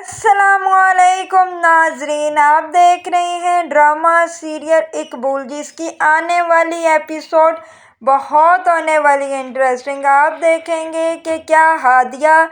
السلام علیکم ناظرین، آپ دیکھ رہے ہیں ڈرامہ سیریل اقبول، جس کی آنے والی ایپیسوڈ بہت ہونے والی انٹرسٹنگ۔ آپ دیکھیں گے کہ کیا ہادیہ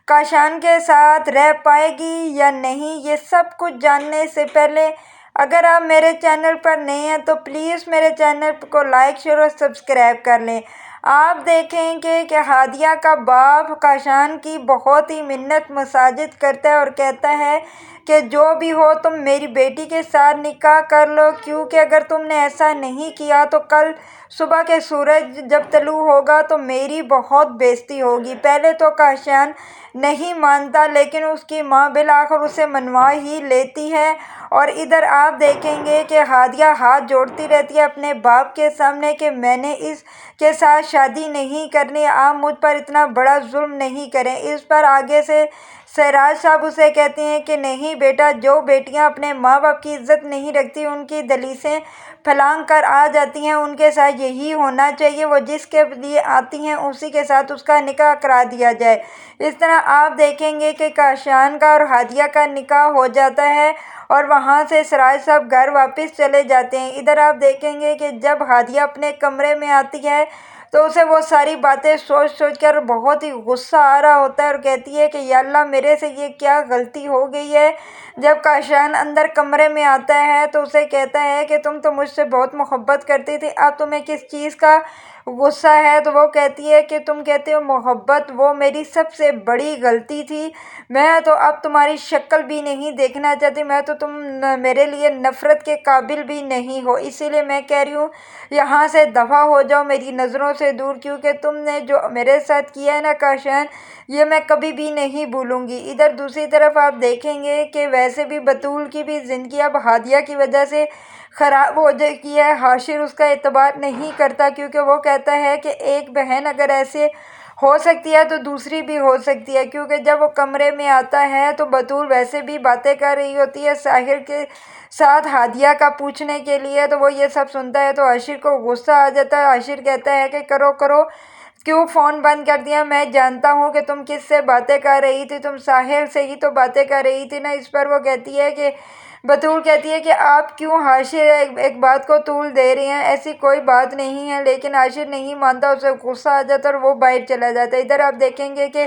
کاشان کے ساتھ رہ پائے گی یا نہیں۔ یہ سب کچھ جاننے سے پہلے اگر آپ میرے چینل پر نئے ہیں تو پلیز میرے چینل کو لائک شیئر اور سبسکرائب کر لیں۔ آپ دیکھیں گے کہ ہادیہ کا باپ کاشان کی بہت ہی منت مساجد کرتا ہے اور کہتا ہے کہ جو بھی ہو تم میری بیٹی کے ساتھ نکاح کر لو، کیونکہ اگر تم نے ایسا نہیں کیا تو کل صبح کے سورج جب طلوع ہوگا تو میری بہت بےعزتی ہوگی۔ پہلے تو کاشان نہیں مانتا، لیکن اس کی ماں بالآخر اسے منوا ہی لیتی ہے۔ اور ادھر آپ دیکھیں گے کہ ہادیہ ہاتھ جوڑتی رہتی ہے اپنے باپ کے سامنے کہ میں نے اس کے ساتھ شادی نہیں کرنی، آپ مجھ پر اتنا بڑا ظلم نہیں کریں۔ اس پر آگے سے سراج صاحب اسے کہتے ہیں کہ نہیں بیٹا، جو بیٹیاں اپنے ماں باپ کی عزت نہیں رکھتی، ان کی دلیسیں پھلانگ کر آ جاتی ہیں، ان کے ساتھ یہی ہونا چاہیے، وہ جس کے لیے آتی ہیں اسی کے ساتھ اس کا نکاح کرا دیا جائے۔ اس طرح آپ دیکھیں گے کہ کاشان کا اور ہادیہ کا نکاح ہو جاتا ہے اور وہاں سے سراج صاحب گھر واپس چلے جاتے ہیں۔ ادھر آپ دیکھیں گے کہ جب ہادیہ اپنے کمرے میں آتی ہے تو اسے وہ ساری باتیں سوچ سوچ کر بہت ہی غصہ آ رہا ہوتا ہے اور کہتی ہے کہ یا اللہ، میرے سے یہ کیا غلطی ہو گئی ہے۔ جب کاشان اندر کمرے میں آتا ہے تو اسے کہتا ہے کہ تم تو مجھ سے بہت محبت کرتی تھی، اب تمہیں کس چیز کا غصہ ہے؟ تو وہ کہتی ہے کہ تم کہتے ہو محبت، وہ میری سب سے بڑی غلطی تھی، میں تو اب تمہاری شکل بھی نہیں دیکھنا چاہتی، میں تو تم میرے لیے نفرت کے قابل بھی نہیں ہو، اسی لیے میں کہہ رہی ہوں یہاں سے دفع ہو جاؤ میری نظروں سے دور، کیونکہ تم نے جو میرے ساتھ کیا ہے نا کاشان، یہ میں کبھی بھی نہیں بھولوں گی۔ ادھر دوسری طرف آپ دیکھیں گے کہ ویسے بھی بطول کی بھی زندگی اب ہادیہ کی وجہ سے خراب ہو چکی ہے۔ حاشر اس کا اعتبار نہیں کرتا، کیونکہ وہ کہتا ہے کہ ایک بہن اگر ایسے ہو سکتی ہے تو دوسری بھی ہو سکتی ہے، کیونکہ جب وہ کمرے میں آتا ہے تو بطول ویسے بھی باتیں کر رہی ہوتی ہے ساحر کے ساتھ ہادیہ کا پوچھنے کے لیے، تو وہ یہ سب سنتا ہے تو حاشر کو غصہ آ جاتا ہے۔ حاشر کہتا ہے کہ کرو کرو، کیوں فون بند کر دیا؟ میں جانتا ہوں کہ تم کس سے باتیں کر رہی تھی، تم ساحر سے ہی تو باتیں کر رہی تھی نا۔ اس پر وہ کہتی ہے کہ بطول کہتی ہے کہ آپ کیوں حاشر ایک بات کو طول دے رہے ہیں، ایسی کوئی بات نہیں ہے، لیکن حاشر نہیں مانتا، اسے غصہ آ جاتا ہے اور وہ باہر چلا جاتا ہے۔ ادھر آپ دیکھیں گے کہ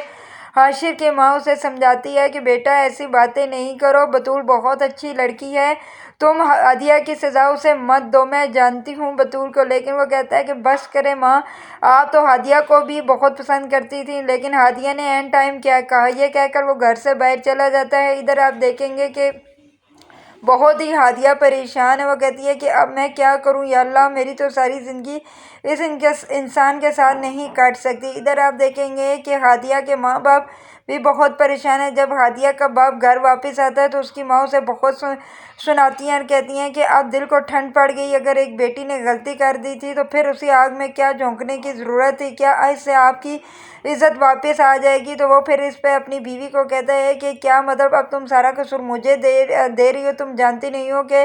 حاشر کی ماں اسے سمجھاتی ہے کہ بیٹا ایسی باتیں نہیں کرو، بطول بہت اچھی لڑکی ہے، تم ہادیہ کی سزا اسے مت دو، میں جانتی ہوں بطول کو۔ لیکن وہ کہتا ہے کہ بس کرے ماں، آپ تو ہادیہ کو بھی بہت پسند کرتی تھی، لیکن ہادیہ نے اینڈ ٹائم کیا کہا، یہ کہہ کر وہ گھر سے باہر چلا جاتا ہے۔ ادھر آپ دیکھیں گے کہ بہت ہی ہادیہ پریشان ہے، وہ کہتی ہے کہ اب میں کیا کروں یا اللہ، میری تو ساری زندگی اس انسان کے ساتھ نہیں کاٹ سکتی۔ ادھر آپ دیکھیں گے کہ ہادیہ کے ماں باپ بھی بہت پریشان ہیں۔ جب ہادیہ کا باپ گھر واپس آتا ہے تو اس کی ماں اسے بہت سناتی ہیں اور کہتی ہیں کہ اب دل کو ٹھنڈ پڑ گئی، اگر ایک بیٹی نے غلطی کر دی تھی تو پھر اسی آگ میں کیا جھونکنے کی ضرورت تھی، کیا اس سے آپ کی عزت واپس آ جائے گی؟ تو وہ پھر اس پہ اپنی بیوی کو کہتا ہے کہ کیا مطلب اب تم سارا قصور مجھے دے رہی ہو، تم جانتی نہیں ہو کہ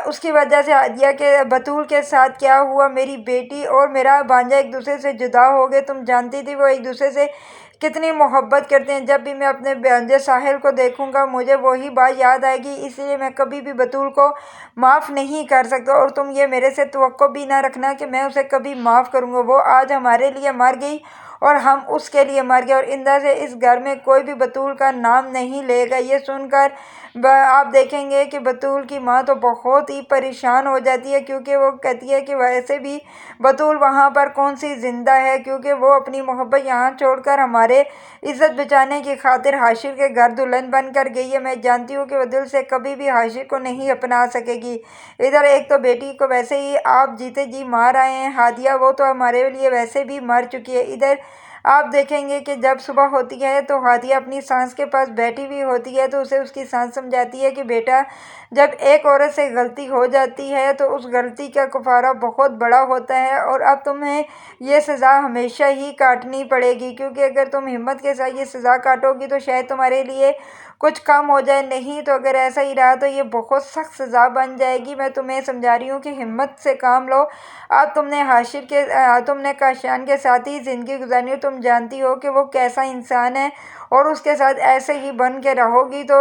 اس کی وجہ سے ہادیہ کے بطول کے ساتھ کیا ہوا، میری بیٹی اور میرا بھانجا ایک دوسرے سے جدا ہو گئے، تم جانتی تھی وہ ایک دوسرے سے کتنی محبت کرتے ہیں، جب بھی میں اپنے بھانجے ساحل کو دیکھوں گا مجھے وہی بات یاد آئے گی، اس لیے میں کبھی بھی بطول کو معاف نہیں کر سکتا، اور تم یہ میرے سے توقع بھی نہ رکھنا کہ میں اسے کبھی معاف کروں گا، وہ آج ہمارے لیے مر گئی اور ہم اس کے لیے مر گئے، اور آئندہ سے اس گھر میں کوئی بھی بطول کا نام نہیں لے گا۔ یہ سن کر آپ دیکھیں گے کہ بطول کی ماں تو بہت ہی پریشان ہو جاتی ہے، کیونکہ وہ کہتی ہے کہ ویسے بھی بطول وہاں پر کون سی زندہ ہے، کیونکہ وہ اپنی محبت یہاں چھوڑ کر ہمارے عزت بچانے کی خاطر حاشر کے گھر دلہن بن کر گئی ہے، میں جانتی ہوں کہ وہ دل سے کبھی بھی حاشر کو نہیں اپنا سکے گی۔ ادھر ایک تو بیٹی کو ویسے ہی آپ جیتے جی مار آئے ہیں ہادیہ، وہ تو ہمارے لیے ویسے بھی مر چکی ہے۔ ادھر آپ دیکھیں گے کہ جب صبح ہوتی ہے تو ہادیہ اپنی ساس کے پاس بیٹھی ہوئی ہوتی ہے تو اسے اس کی ساس سمجھاتی ہے کہ بیٹا، جب ایک عورت سے غلطی ہو جاتی ہے تو اس غلطی کا کفارہ بہت بڑا ہوتا ہے، اور اب تمہیں یہ سزا ہمیشہ ہی کاٹنی پڑے گی، کیونکہ اگر تم ہمت کے ساتھ یہ سزا کاٹو گی تو شاید تمہارے لیے کچھ کم ہو جائے، نہیں تو اگر ایسا ہی رہا تو یہ بہت سخت سزا بن جائے گی، میں تمہیں سمجھا رہی ہوں کہ ہمت سے کام لو، اب تم نے کاشان کے ساتھ ہی زندگی گزارنی ہے، تم جانتی ہو کہ وہ کیسا انسان ہے، اور اس کے ساتھ ایسے ہی بن کے رہو گی تو